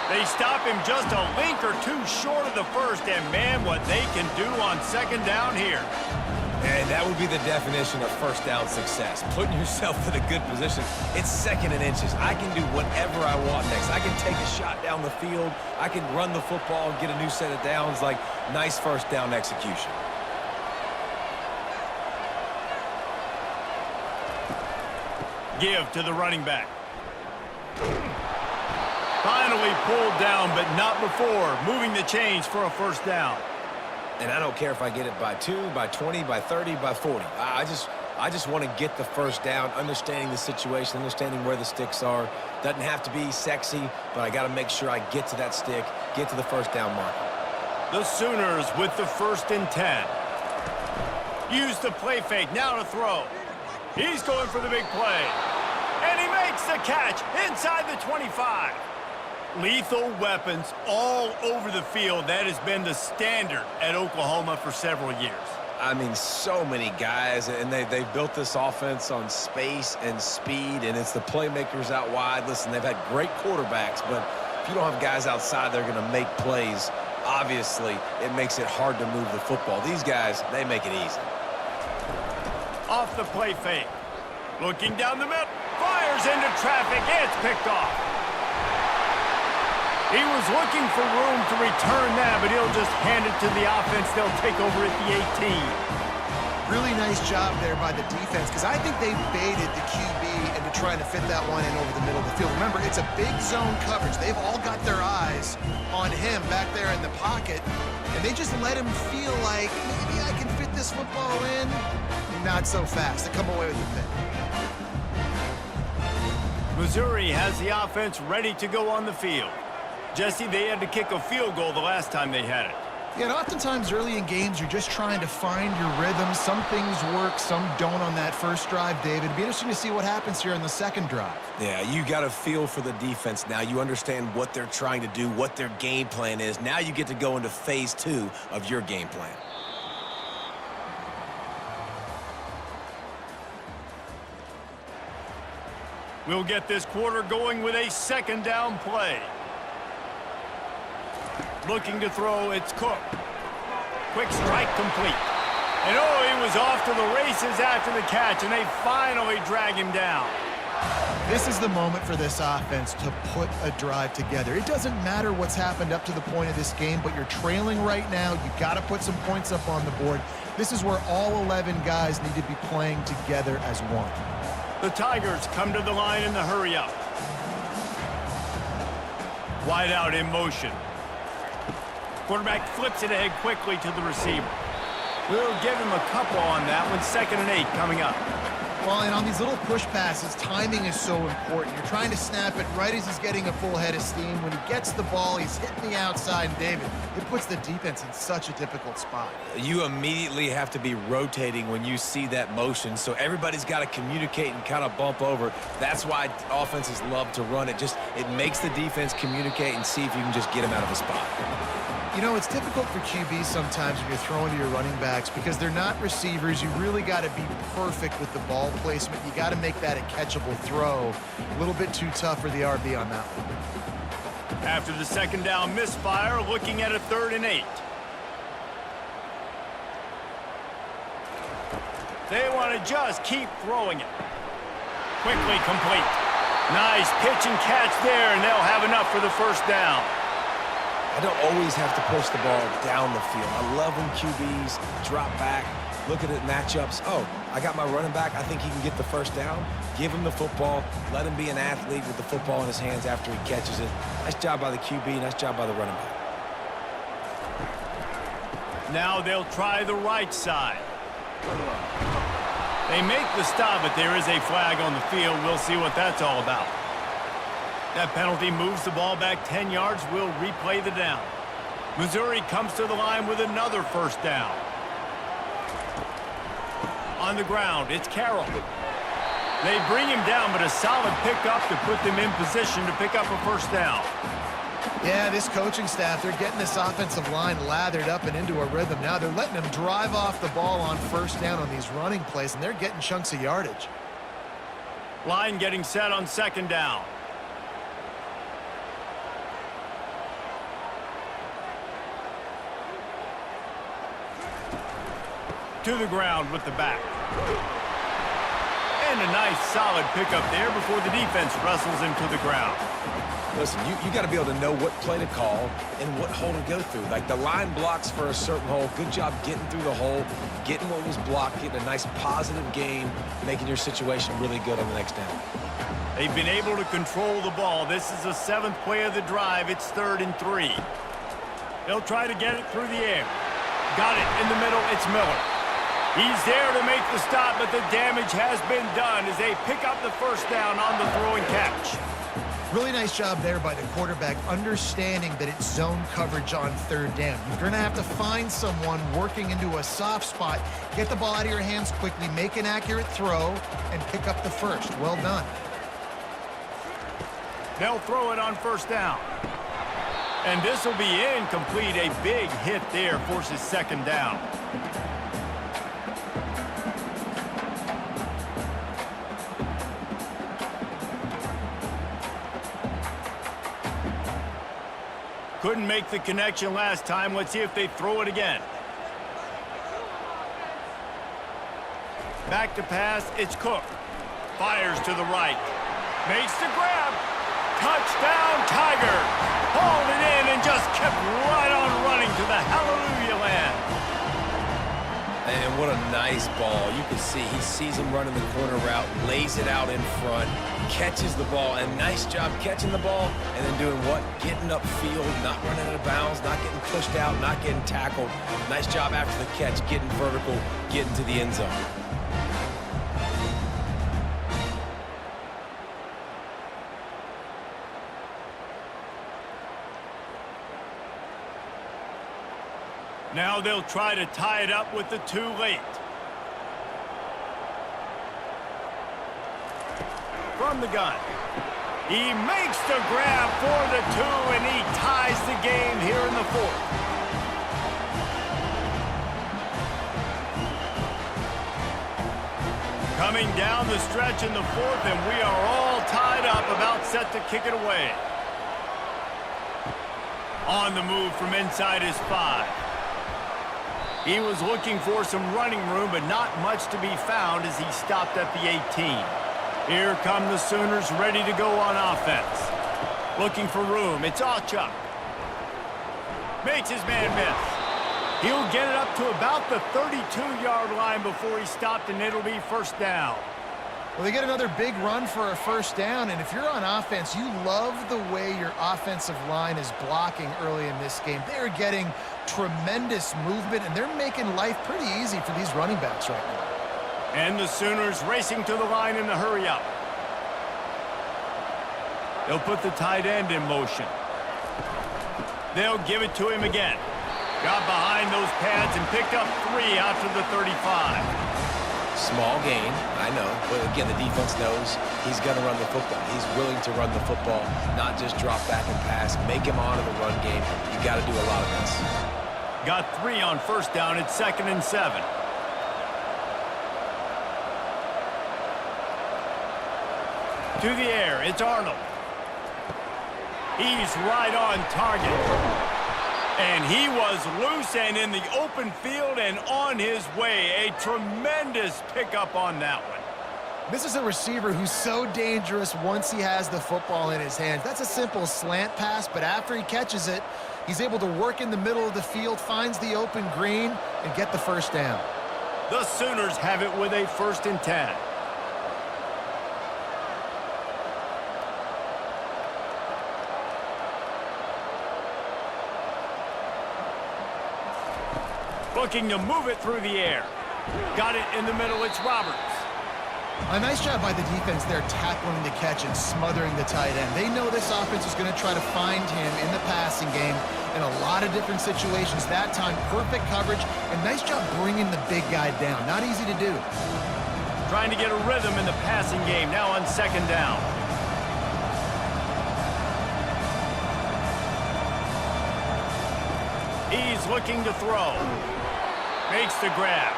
They stop him just a link or two short of the first, and man, what they can do on second down here. And that would be the definition of first down success. Putting yourself in a good position. It's second and inches. I can do whatever I want next. I can take a shot down the field. I can run the football and get a new set of downs. Like, nice first down execution. Give to the running back. Finally pulled down, but not before. Moving the chains for a first down. And I don't care if I get it by 2, by 20, by 30, by 40. I just want to get the first down, understanding the situation, understanding where the sticks are. Doesn't have to be sexy, but I got to make sure I get to that stick, get to the first down marker. The Sooners with the 1st and 10. Use the play fake, now to throw. He's going for the big play. And he makes the catch inside the 25. Lethal weapons all over the field. That has been the standard at Oklahoma for several years. I mean, so many guys, and they've built this offense on space and speed, and it's the playmakers out wide. Listen, they've had great quarterbacks, but if you don't have guys outside, they're going to make plays. Obviously, it makes it hard to move the football. These guys, they make it easy. Off the play fake. Looking down the middle. Fires into traffic. It's picked off. He was looking for room to return that, but he'll just hand it to the offense. They'll take over at the 18. Really nice job there by the defense, because I think they baited the QB into trying to fit that one in over the middle of the field. Remember, it's a big zone coverage. They've all got their eyes on him back there in the pocket, and they just let him feel like, maybe I can fit this football in. Not so fast. They come away with the pick. Missouri has the offense ready to go on the field. Jesse, they had to kick a field goal the last time they had it. Yeah, and oftentimes early in games, you're just trying to find your rhythm. Some things work, some don't on that first drive, David. It'd be interesting to see what happens here in the second drive. Yeah, you got a feel for the defense now. You understand what they're trying to do, what their game plan is. Now you get to go into phase 2 of your game plan. We'll get this quarter going with a second down play. Looking to throw, it's Cook. Quick strike complete. And oh, he was off to the races after the catch, and they finally drag him down. This is the moment for this offense to put a drive together. It doesn't matter what's happened up to the point of this game, but you're trailing right now. You got to put some points up on the board. This is where all 11 guys need to be playing together as one. The Tigers come to the line in the hurry-up. Wide out in motion. Quarterback flips it ahead quickly to the receiver. We'll give him a couple on that one. 2nd and 8 coming up. Well, and on these little push passes, timing is so important. You're trying to snap it right as he's getting a full head of steam. When he gets the ball, he's hitting the outside. And David, it puts the defense in such a difficult spot. You immediately have to be rotating when you see that motion, so everybody's got to communicate and kind of bump over. That's why offenses love to run it. It makes the defense communicate and see if you can just get him out of a spot. You know, it's difficult for QBs sometimes when you're throwing to your running backs because they're not receivers. You really got to be perfect with the ball placement. You got to make that a catchable throw. A little bit too tough for the RB on that one. After the second down misfire, looking at a 3rd and 8. They want to just keep throwing it. Quickly complete. Nice pitch and catch there, and they'll have enough for the first down. I don't always have to push the ball down the field. I love when QBs drop back, look at it matchups. Oh, I got my running back. I think he can get the first down. Give him the football. Let him be an athlete with the football in his hands after he catches it. Nice job by the QB. Nice job by the running back. Now they'll try the right side. They make the stop, but there is a flag on the field. We'll see what that's all about. That penalty moves the ball back 10 yards. We'll replay the down. Missouri comes to the line with another first down. On the ground, it's Carroll. They bring him down, but a solid pickup to put them in position to pick up a first down. Yeah, this coaching staff, they're getting this offensive line lathered up and into a rhythm. Now they're letting them drive off the ball on first down on these running plays, and they're getting chunks of yardage. Line getting set on second down. To the ground with the back. And a nice solid pickup there before the defense wrestles him to the ground. Listen, you got to be able to know what play to call and what hole to go through. Like the line blocks for a certain hole. Good job getting through the hole, getting what was blocked, getting a nice positive gain, making your situation really good on the next down. They've been able to control the ball. This is the 7th play of the drive. It's 3rd and 3. They'll try to get it through the air. Got it in the middle. It's Miller. He's there to make the stop, but the damage has been done as they pick up the first down on the throw and catch. Really nice job there by the quarterback, understanding that it's zone coverage on 3rd down. You're going to have to find someone working into a soft spot, get the ball out of your hands quickly, make an accurate throw, and pick up the first. Well done. They'll throw it on first down. And this will be incomplete. A big hit there forces second down. Couldn't make the connection last time. Let's see if they throw it again. Back to pass, it's Cook. Fires to the right. Makes the grab. Touchdown, Tigers. Hauled it in and just kept right on running to the hallelujah land. And what a nice ball. You can see he sees him running the corner route, lays it out in front, catches the ball, and nice job catching the ball and then doing what? Getting upfield, not running out of bounds, not getting pushed out, not getting tackled. Nice job after the catch, getting vertical, getting to the end zone. Now they'll try to tie it up with the too late. From the gun. He makes the grab for the 2, and he ties the game here in the 4th. Coming down the stretch in the 4th, and we are all tied up, about set to kick it away. On the move from inside his 5. He was looking for some running room, but not much to be found as he stopped at the 18. Here come the Sooners ready to go on offense. Looking for room. It's Achuk. Makes his man miss. He'll get it up to about the 32-yard line before he stopped, and it'll be first down. Well, they get another big run for a first down, and if you're on offense, you love the way your offensive line is blocking early in this game. They're getting tremendous movement, and they're making life pretty easy for these running backs right now. And the Sooners racing to the line in the hurry-up. They'll put the tight end in motion. They'll give it to him again. Got behind those pads and picked up 3 out to the 35. Small gain, I know, but again, the defense knows he's going to run the football. He's willing to run the football, not just drop back and pass, make him honor the run game. You got to do a lot of this. Got 3 on first down. It's 2nd and 7. To the air, it's Arnold. He's right on target. And he was loose and in the open field and on his way. A tremendous pickup on that one. This is a receiver who's so dangerous once he has the football in his hands. That's a simple slant pass, but after he catches it, he's able to work in the middle of the field, finds the open green, and get the first down. The Sooners have it with a 1st and 10. Looking to move it through the air. Got it in the middle. It's Roberts. A nice job by the defense there tackling the catch and smothering the tight end. They know this offense is going to try to find him in the passing game, and in a lot of different situations. That time, perfect coverage, and nice job bringing the big guy down. Not easy to do. Trying to get a rhythm in the passing game, now on second down. He's looking to throw. Makes the grab.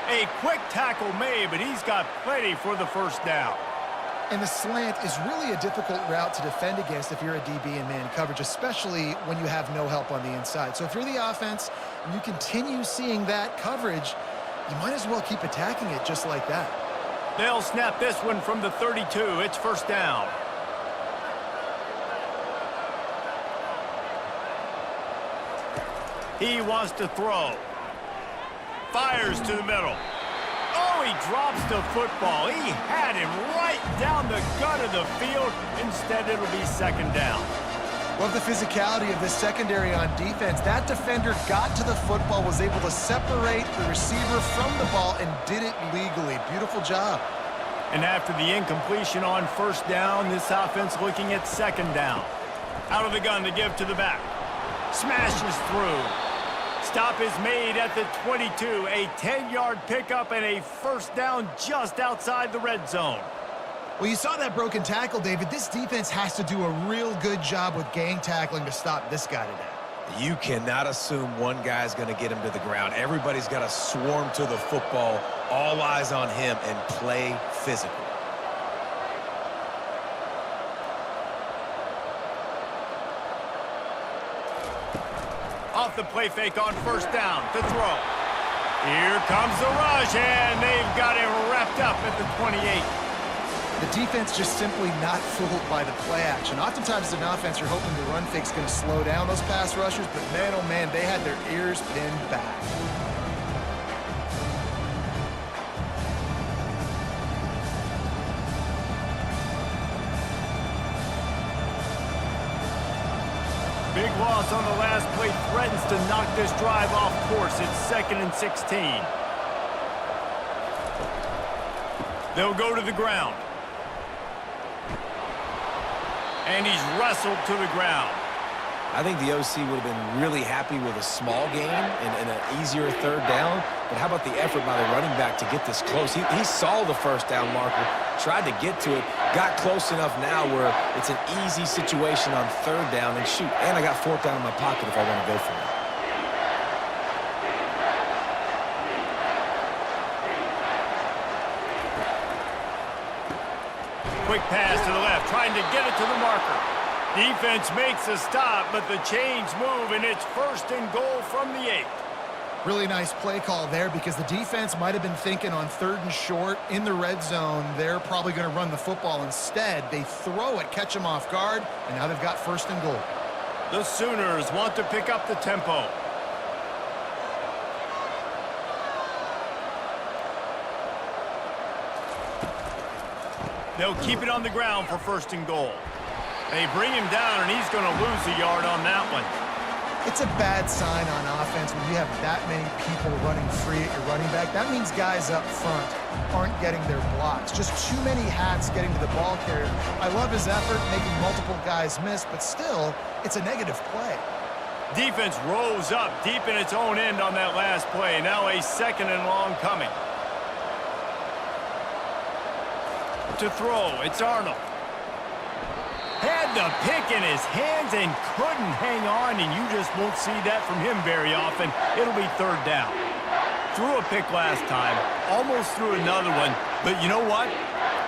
A quick tackle made, but he's got plenty for the first down. And the slant is really a difficult route to defend against if you're a DB in man coverage, especially when you have no help on the inside. So if you're the offense and you continue seeing that coverage, you might as well keep attacking it just like that. They'll snap this one from the 32. It's first down. He wants to throw. Fires to the middle. Oh, he drops the football. He had him right down the gut of the field. Instead, it'll be second down. Love the physicality of this secondary on defense. That defender got to the football, was able to separate the receiver from the ball, and did it legally. Beautiful job. And after the incompletion on first down, this offense looking at second down. Out of the gun to give to the back. Smashes through. Stop is made at the 22. A 10-yard pickup and a first down just outside the red zone. Well, you saw that broken tackle, David. This defense has to do a real good job with gang tackling to stop this guy today. You cannot assume one guy's going to get him to the ground. Everybody's got to swarm to the football, all eyes on him, and play physical. Off the play fake on first down to throw. Here comes the rush, and they've got him wrapped up at the 28. The defense just simply not fooled by the play action. Oftentimes, as an offense, you're hoping the run fake's going to slow down those pass rushers, but man, oh man, they had their ears pinned back. Big loss on the last play threatens to knock this drive off course. It's 2nd and 16. They'll go to the ground. And he's wrestled to the ground. I think the OC would have been really happy with a small gain and an easier third down. But how about the effort by the running back to get this close? He saw the first down marker, tried to get to it, got close enough now where it's an easy situation on third down. And shoot, and I got fourth down in my pocket if I want to go for it. Quick pass to the left, trying to get it to the marker. Defense makes a stop, but the chains move, and it's 1st and goal from the 8. Really nice play call there because the defense might have been thinking on 3rd and short in the red zone. They're probably going to run the football. Instead, they throw it, catch them off guard, and now they've got 1st and goal. The Sooners want to pick up the tempo. They'll keep it on the ground for 1st and goal. They bring him down, and he's going to lose a yard on that one. It's a bad sign on offense when you have that many people running free at your running back. That means guys up front aren't getting their blocks. Just too many hats getting to the ball carrier. I love his effort, making multiple guys miss, but still, it's a negative play. Defense rose up deep in its own end on that last play. Now a 2nd and long coming. To throw, it's Arnold. Had the pick in his hands and couldn't hang on, and you just won't see that from him very often. It'll be 3rd down. Threw a pick last time, almost threw another one, but you know what?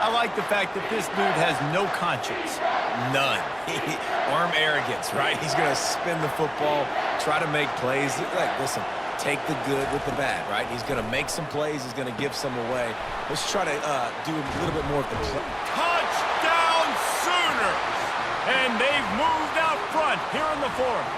I like the fact that this dude has no conscience. None. Arm arrogance, right? He's going to spin the football, try to make plays. Like, listen, take the good with the bad, right? He's going to make some plays. He's going to give some away. Let's try to do a little bit more of the play. Touchdown Sooners! And they've moved out front here in the 4th.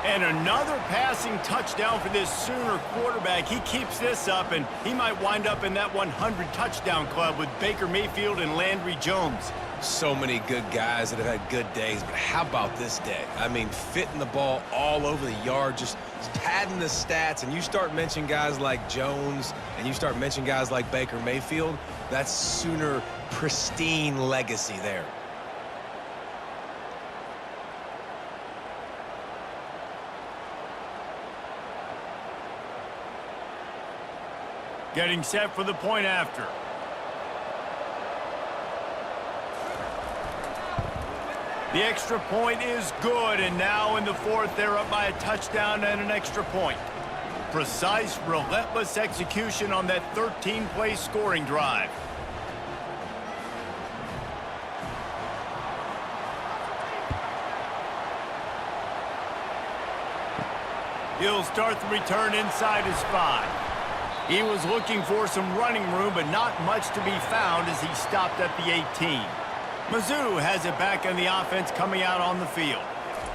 And another passing touchdown for this Sooner quarterback. He keeps this up, and he might wind up in that 100 touchdown club with Baker Mayfield and Landry Jones. So many good guys that have had good days, but how about this day? I mean, fitting the ball all over the yard, just padding the stats, and you start mentioning guys like Jones, and you start mentioning guys like Baker Mayfield, that's Sooner pristine legacy there. Getting set for the point after. The extra point is good, and now in the fourth, they're up by a touchdown and an extra point. Precise, relentless execution on that 13-play scoring drive. He'll start the return inside his 5. He was looking for some running room, but not much to be found as he stopped at the 18. Mizzou has it back on the offense coming out on the field.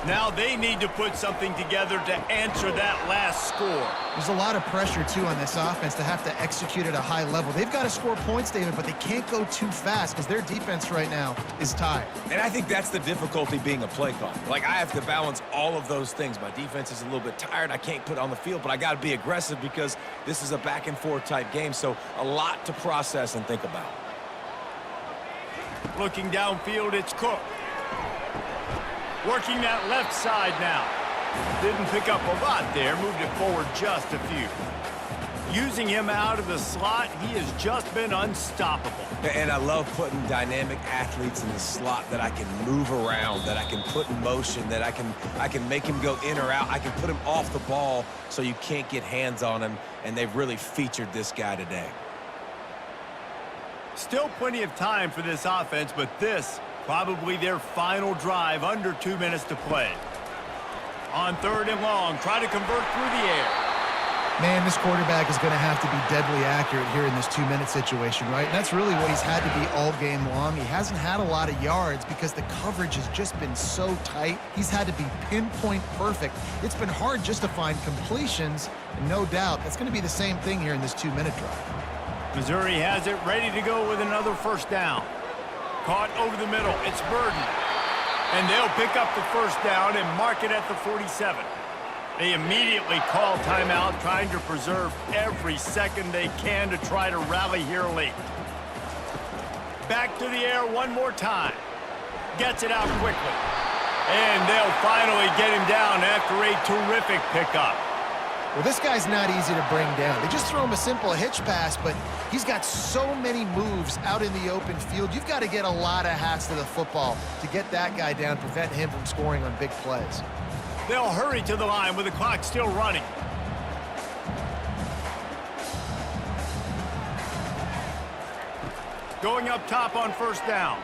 Now they need to put something together to answer that last score. There's a lot of pressure, too, on this offense to have to execute at a high level. They've got to score points, David, but they can't go too fast because their defense right now is tired. And I think that's the difficulty being a play caller. Like, I have to balance all of those things. My defense is a little bit tired. I can't put it on the field, but I got to be aggressive because this is a back-and-forth type game, so a lot to process and think about. Looking downfield, it's Cook. Working that left side now. Didn't pick up a lot there, moved it forward just a few. Using him out of the slot, he has just been unstoppable. And I love putting dynamic athletes in the slot that I can move around, that I can put in motion, that I can make him go in or out. I can put him off the ball so you can't get hands on him, and they've really featured this guy today. Still plenty of time for this offense, but this probably their final drive, under 2 minutes to play. On 3rd and long, try to convert through the air. Man, this quarterback is going to have to be deadly accurate here in this 2-minute situation, right? And that's really what he's had to be all game long. He hasn't had a lot of yards because the coverage has just been so tight. He's had to be pinpoint perfect. It's been hard just to find completions, and no doubt that's going to be the same thing here in this 2-minute drive. Missouri has it ready to go with another first down. Caught over the middle. It's Burden. And they'll pick up the first down and mark it at the 47. They immediately call timeout, trying to preserve every second they can to try to rally here late. Back to the air one more time. Gets it out quickly. And they'll finally get him down after a terrific pickup. Well, this guy's not easy to bring down. They just throw him a simple hitch pass, but he's got so many moves out in the open field. You've got to get a lot of hats to the football to get that guy down, prevent him from scoring on big plays. They'll hurry to the line with the clock still running. Going up top on first down.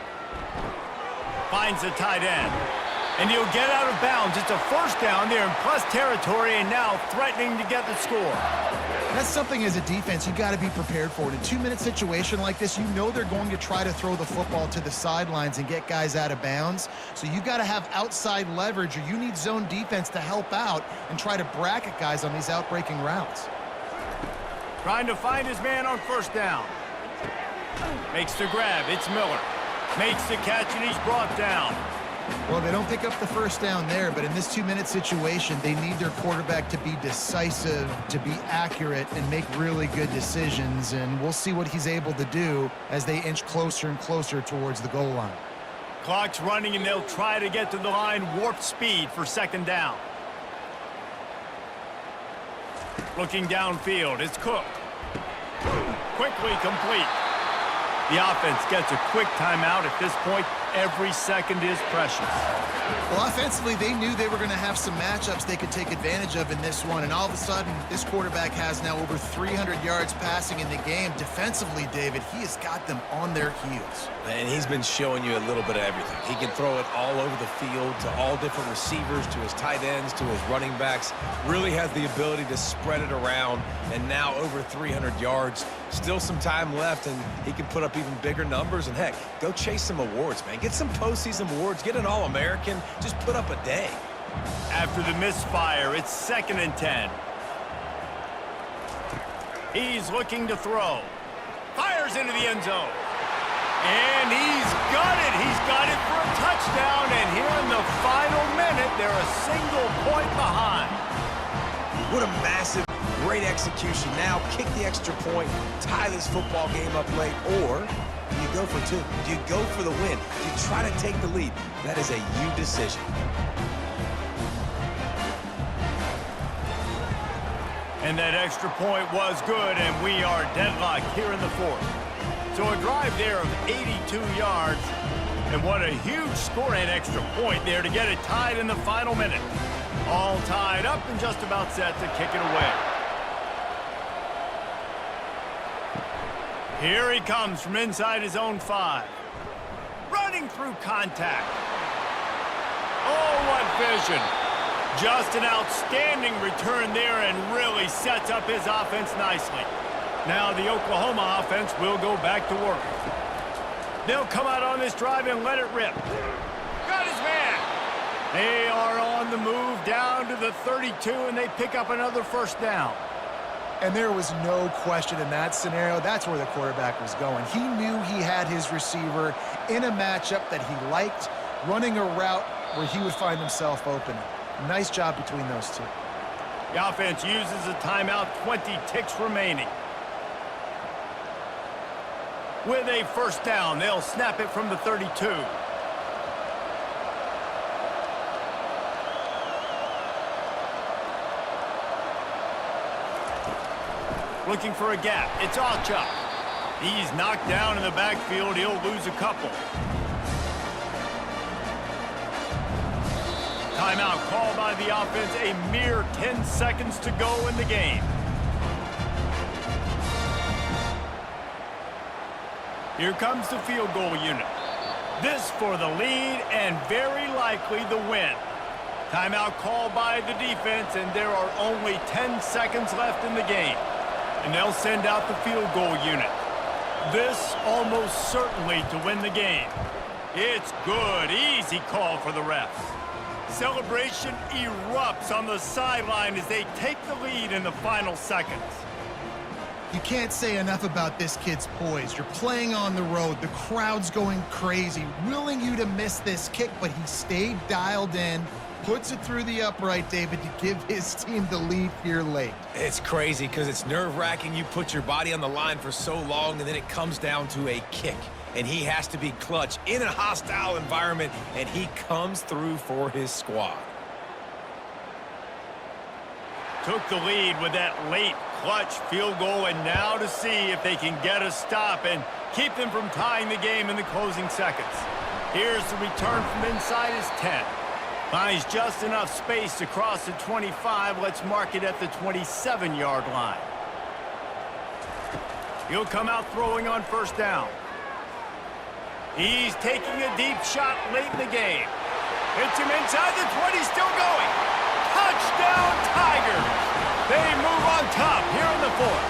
Finds the tight end. And he'll get out of bounds. It's a first down there in plus territory, and now threatening to get the score. That's something as a defense you've got to be prepared for. In a 2-minute situation like this, you know they're going to try to throw the football to the sidelines and get guys out of bounds. So you've got to have outside leverage, or you need zone defense to help out and try to bracket guys on these outbreaking routes. Trying to find his man on first down. Makes the grab. It's Miller. Makes the catch, and he's brought down. Well, they don't pick up the first down there, but in this 2-minute situation, they need their quarterback to be decisive, to be accurate, and make really good decisions, and we'll see what he's able to do as they inch closer and closer towards the goal line. Clock's running, and they'll try to get to the line warp speed for second down. Looking downfield, it's Cook. Quickly complete. The offense gets a quick timeout. At this point, every second is precious. Well, offensively, they knew they were going to have some matchups they could take advantage of in this one, and all of a sudden, this quarterback has now over 300 yards passing in the game. Defensively, David, he has got them on their heels. And he's been showing you a little bit of everything. He can throw it all over the field to all different receivers, to his tight ends, to his running backs. Really has the ability to spread it around, and now over 300 yards. Still some time left, and he can put up even bigger numbers. And, heck, go chase some awards, man. Get some postseason awards. Get an All-American. Just put up a day. After the misfire, it's 2nd and 10. He's looking to throw. Fires into the end zone. And he's got it. He's got it for a touchdown. And here in the final minute, they're a single point behind. What a massive, great execution. Now kick the extra point, tie this football game up late, or do you go for two? Do you go for the win? Do you try to take the lead? That is a you decision. And that extra point was good, and we are deadlocked here in the fourth. So a drive there of 82 yards, and what a huge score and extra point there to get it tied in the final minute. All tied up and just about set to kick it away. Here he comes from inside his own 5. Running through contact. Oh, what vision. Just an outstanding return there and really sets up his offense nicely. Now the Oklahoma offense will go back to work. They'll come out on this drive and let it rip. Got his man. They are on the move down to the 32, and they pick up another first down. And there was no question in that scenario. That's where the quarterback was going. He knew he had his receiver in a matchup that he liked, running a route where he would find himself open. Nice job between those two. The offense uses a timeout, 20 ticks remaining. With a first down, they'll snap it from the 32. Looking for a gap. It's Ochop. He's knocked down in the backfield. He'll lose a couple. Timeout called by the offense. A mere 10 seconds to go in the game. Here comes the field goal unit. This for the lead and very likely the win. Timeout called by the defense, and there are only 10 seconds left in the game. And they'll send out the field goal unit. This almost certainly to win the game. It's good. Easy call for the refs. Celebration erupts on the sideline as they take the lead in the final seconds. You can't say enough about this kid's poise. You're playing on the road. The crowd's going crazy, willing you to miss this kick, but he stayed dialed in, puts it through the upright, David, to give his team the lead here late. It's crazy because it's nerve-wracking. You put your body on the line for so long, and then it comes down to a kick. And he has to be clutch in a hostile environment, and he comes through for his squad. Took the lead with that late clutch field goal, and now to see if they can get a stop and keep them from tying the game in the closing seconds. Here's the return from inside his 10. Finds just enough space to cross the 25. Let's mark it at the 27-yard line. He'll come out throwing on first down. He's taking a deep shot late in the game. Hits him inside the 20, still going. Touchdown, Tigers! They move on top here in the fourth.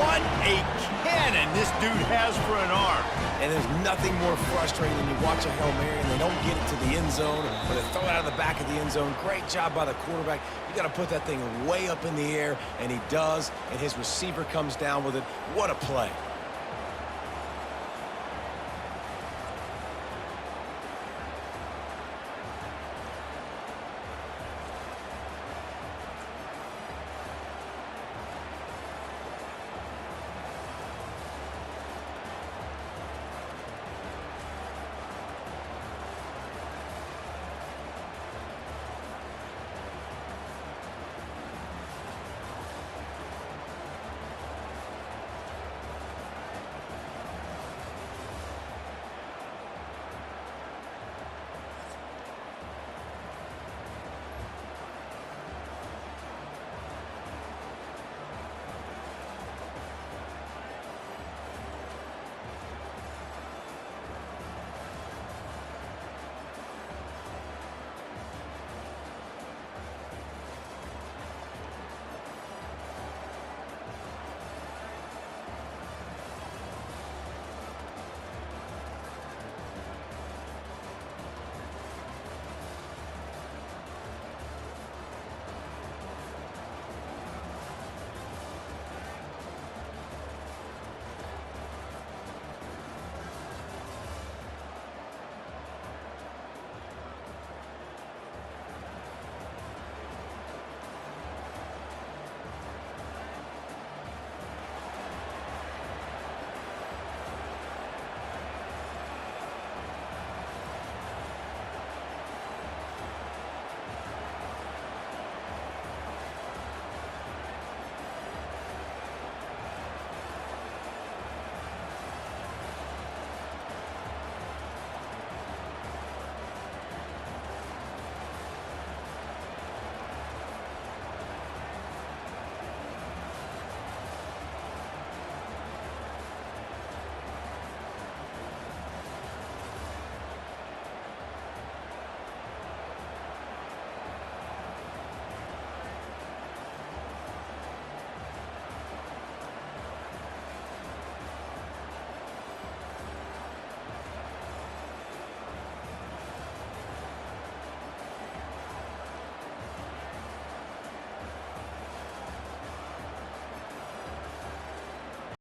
What a cannon this dude has for an arm. And there's nothing more frustrating than you watch a Hail Mary and they don't get it to the end zone, or they throw it out of the back of the end zone. Great job by the quarterback. You got to put that thing way up in the air, and he does, and his receiver comes down with it. What a play.